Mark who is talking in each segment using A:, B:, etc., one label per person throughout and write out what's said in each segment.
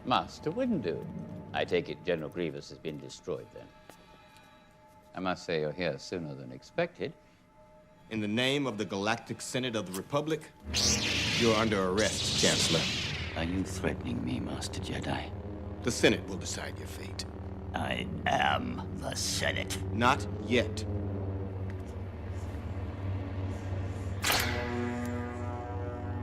A: Master Windu. I take it General Grievous has been destroyed then. I must say you're here sooner than expected.
B: In the name of the Galactic Senate of the Republic, you're under arrest, Chancellor.
C: Are you threatening me, Master Jedi?
B: The Senate will decide your fate.
C: I am the Senate.
B: Not yet.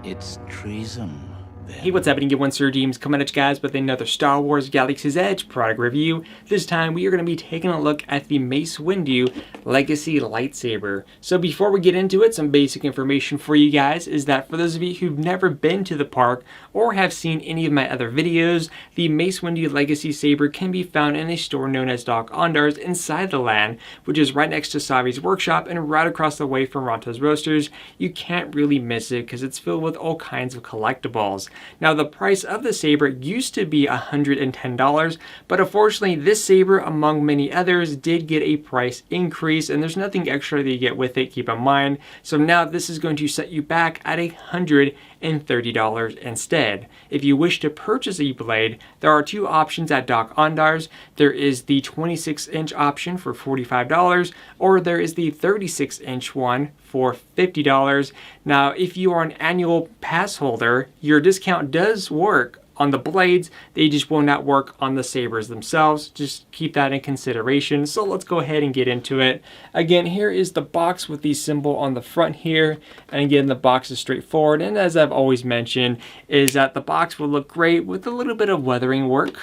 C: It's treason.
D: Hey, what's happening? Get one SirJames coming at you guys with another Star Wars Galaxy's Edge product review. This time we are going to be taking a look at the Mace Windu Legacy Lightsaber. So before we get into it, some basic information for you guys is that for those of you who've never been to the park or have seen any of my other videos, the Mace Windu Legacy Saber can be found in a store known as Doc Ondar's inside the land, which is right next to Savi's workshop and right across the way from Ronta's Roasters. You can't really miss it because it's filled with all kinds of collectibles. Now, the price of the saber used to be $110, but unfortunately this saber, among many others, did get a price increase, and there's nothing extra that you get with it, keep in mind. So now this is going to set you back at $130 instead. If you wish to purchase a blade, there are two options at Doc Ondar's. There is the 26-inch option for $45, or there is the 36-inch one for $50. Now, if you are an annual pass holder, your discount does work on the blades. They just will not work on the sabers themselves. Just keep that in consideration. So let's go ahead and get into it. Again, here is the box with the symbol on the front here. And again, the box is straightforward. And as I've always mentioned, is that the box will look great with a little bit of weathering work.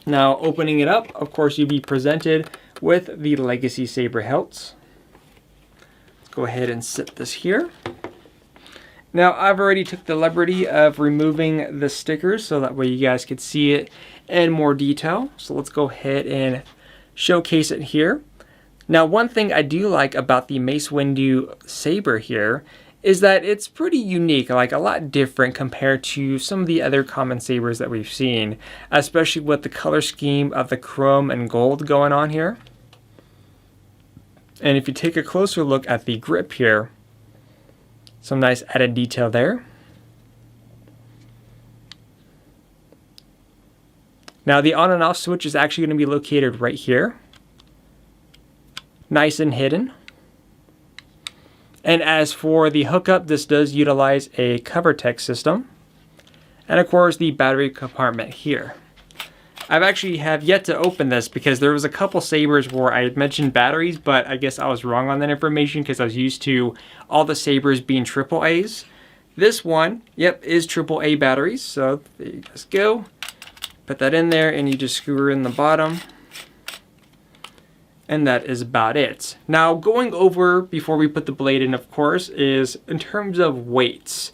D: Now, opening it up, of course, you'll be presented with the Legacy Saber hilts. Let's go ahead and set this here. Now, I've already took the liberty of removing the stickers so that way you guys could see it in more detail. So let's go ahead and showcase it here. Now, one thing I do like about the Mace Windu saber here is that it's pretty unique, like a lot different compared to some of the other common sabers that we've seen, especially with the color scheme of the chrome and gold going on here. And if you take a closer look at the grip here, some nice added detail there. Now the on and off switch is actually going to be located right here. Nice and hidden. And as for the hookup, this does utilize a CoverTech system. And of course the battery compartment here. I've actually have yet to open this because there was a couple sabers where I had mentioned batteries, but I guess I was wrong on that information because I was used to all the sabers being AAAs. This one, yep, is AAA batteries. So there you guys go. Put that in there and you just screw in the bottom. And that is about it. Now, going over before we put the blade in, of course, is in terms of weights.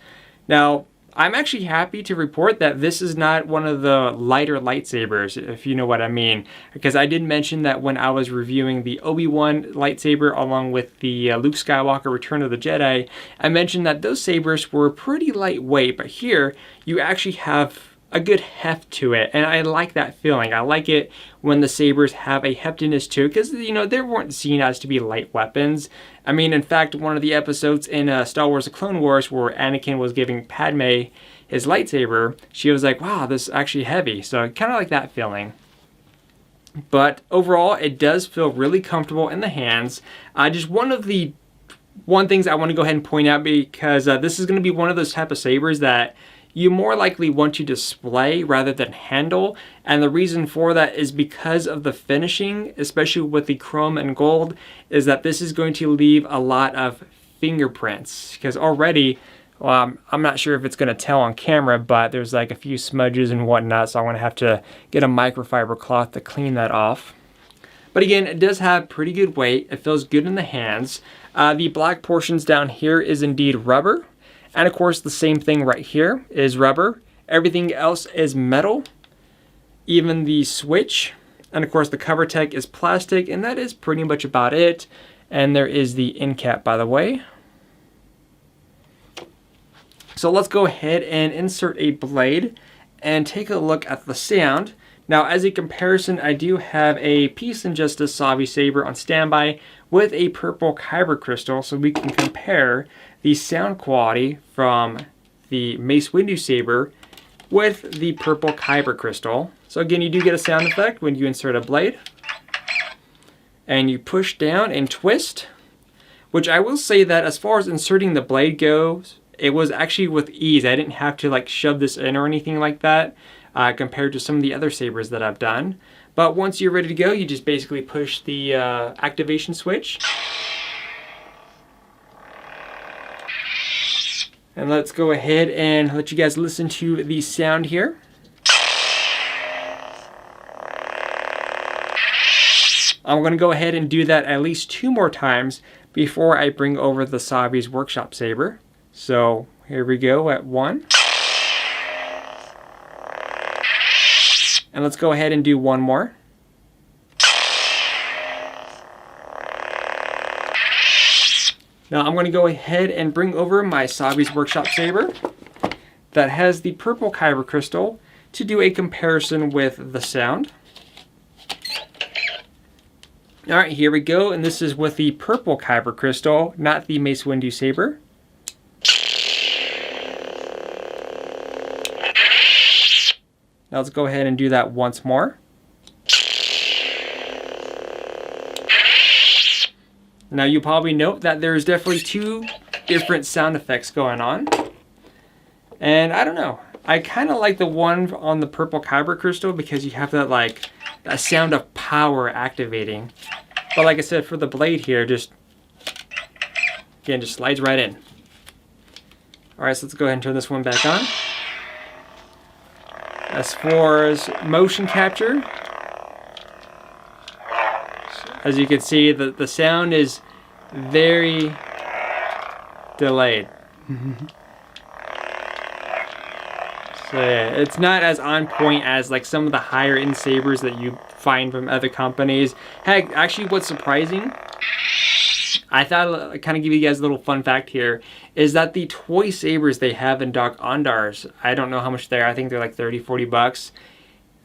D: Now, I'm actually happy to report that this is not one of the lighter lightsabers, if you know what I mean. Because I did mention that when I was reviewing the Obi-Wan lightsaber along with the Luke Skywalker Return of the Jedi, I mentioned that those sabers were pretty lightweight. But here, you actually have a good heft to it, and I like that feeling. I like it when the sabers have a heftiness to it, because you know they weren't seen as to be light weapons. I mean, in fact, one of the episodes in Star Wars: The Clone Wars where Anakin was giving Padme his lightsaber, she was like, "Wow, this is actually heavy." So I kind of like that feeling. But overall, it does feel really comfortable in the hands. Just one things I want to go ahead and point out, because this is going to be one of those type of sabers that you more likely want to display rather than handle. And the reason for that is because of the finishing, especially with the chrome and gold, is that this is going to leave a lot of fingerprints. Because already, well, I'm not sure if it's going to tell on camera, but there's like a few smudges and whatnot, so I'm going to have to get a microfiber cloth to clean that off. But again, it does have pretty good weight. It feels good in the hands. The black portions down here is indeed rubber. And of course, the same thing right here is rubber. Everything else is metal, even the switch. And of course, the CoverTech is plastic, and that is pretty much about it. And there is the end cap, by the way. So let's go ahead and insert a blade and take a look at the sound. Now, as a comparison, I do have a Peace and Justice Savi Saber on standby with a purple kyber crystal, so we can compare the sound quality from the Mace Windu Saber with the purple kyber crystal. So again, you do get a sound effect when you insert a blade. And you push down and twist, which I will say that as far as inserting the blade goes, it was actually with ease. I didn't have to like shove this in or anything like that compared to some of the other sabers that I've done. But once you're ready to go, you just basically push the activation switch. And let's go ahead and let you guys listen to the sound here. I'm going to go ahead and do that at least 2 more times before I bring over the Savi's Workshop Saber. So here we go at 1. And let's go ahead and do 1 more. Now I'm going to go ahead and bring over my Savi's Workshop Saber that has the purple kyber crystal to do a comparison with the sound. Alright, here we go, and this is with the purple kyber crystal, not the Mace Windu saber. Now let's go ahead and do that once more. Now you probably note that there's definitely 2 different sound effects going on. And I don't know, I kind of like the one on the purple kyber crystal because you have that like a sound of power activating. But like I said, for the blade here, just slides right in. Alright, so let's go ahead and turn this one back on. As far as motion capture, as you can see, the sound is very delayed. So yeah, it's not as on point as like some of the higher end sabers that you find from other companies. Heck, actually what's surprising, I thought I'd kind of give you guys a little fun fact here, is that the toy sabers they have in Dark Ondars, I don't know how much they are, I think they're like 30, 40 bucks.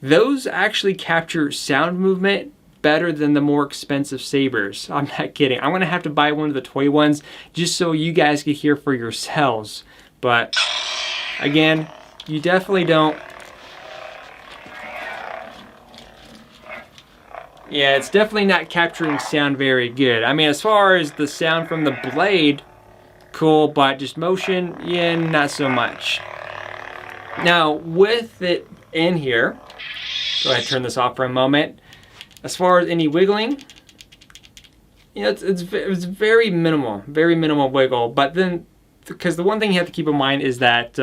D: Those actually capture sound movement better than the more expensive sabers. I'm not kidding. I'm going to have to buy one of the toy ones just so you guys can hear for yourselves. But again, you definitely don't. Yeah, it's definitely not capturing sound very good. I mean, as far as the sound from the blade, cool, but just motion, yeah, not so much. Now, with it in here, go ahead and turn this off for a moment. As far as any wiggling, you know, it's very minimal wiggle. But then, because the one thing you have to keep in mind is that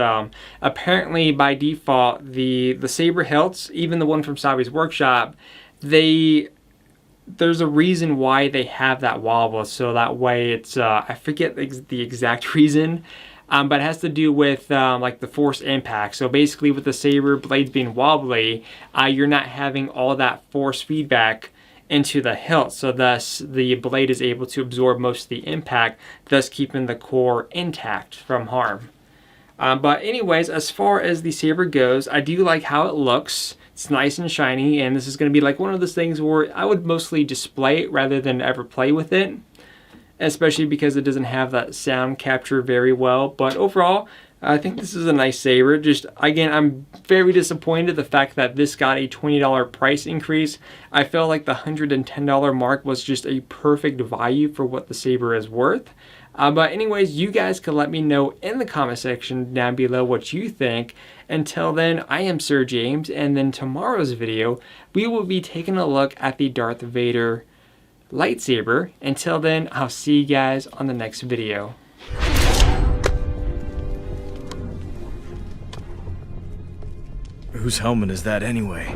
D: apparently by default, the saber hilts, even the one from Savi's Workshop, there's a reason why they have that wobble. So that way it's, I forget the exact reason, but it has to do with like the force impact. So basically with the saber blades being wobbly, you're not having all that force feedback into the hilt. So thus the blade is able to absorb most of the impact, thus keeping the core intact from harm. But anyways, as far as the saber goes, I do like how it looks. It's nice and shiny, and this is going to be like one of those things where I would mostly display it rather than ever play with it, especially because it doesn't have that sound capture very well. But overall, I think this is a nice saber. Just again, I'm very disappointed the fact that this got a $20 price increase. I felt like the $110 mark was just a perfect value for what the saber is worth. But anyways, you guys can let me know in the comment section down below what you think. Until then, I am SirJames, and then tomorrow's video, we will be taking a look at the Darth Vader lightsaber. Until then, I'll see you guys on the next video.
E: Whose helmet is that anyway?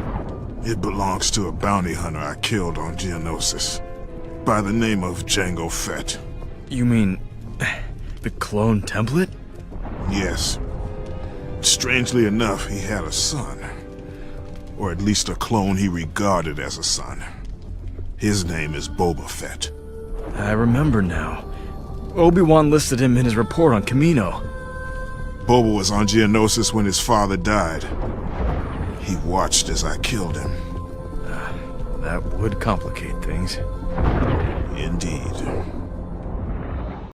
F: It belongs to a bounty hunter I killed on Geonosis by the name of Jango Fett.
E: You mean the clone template?
F: Yes. Strangely enough, he had a son. Or at least a clone he regarded as a son. His name is Boba Fett.
E: I remember now. Obi-Wan listed him in his report on Kamino.
F: Boba was on Geonosis when his father died. He watched as I killed him.
E: That would complicate things.
F: Indeed.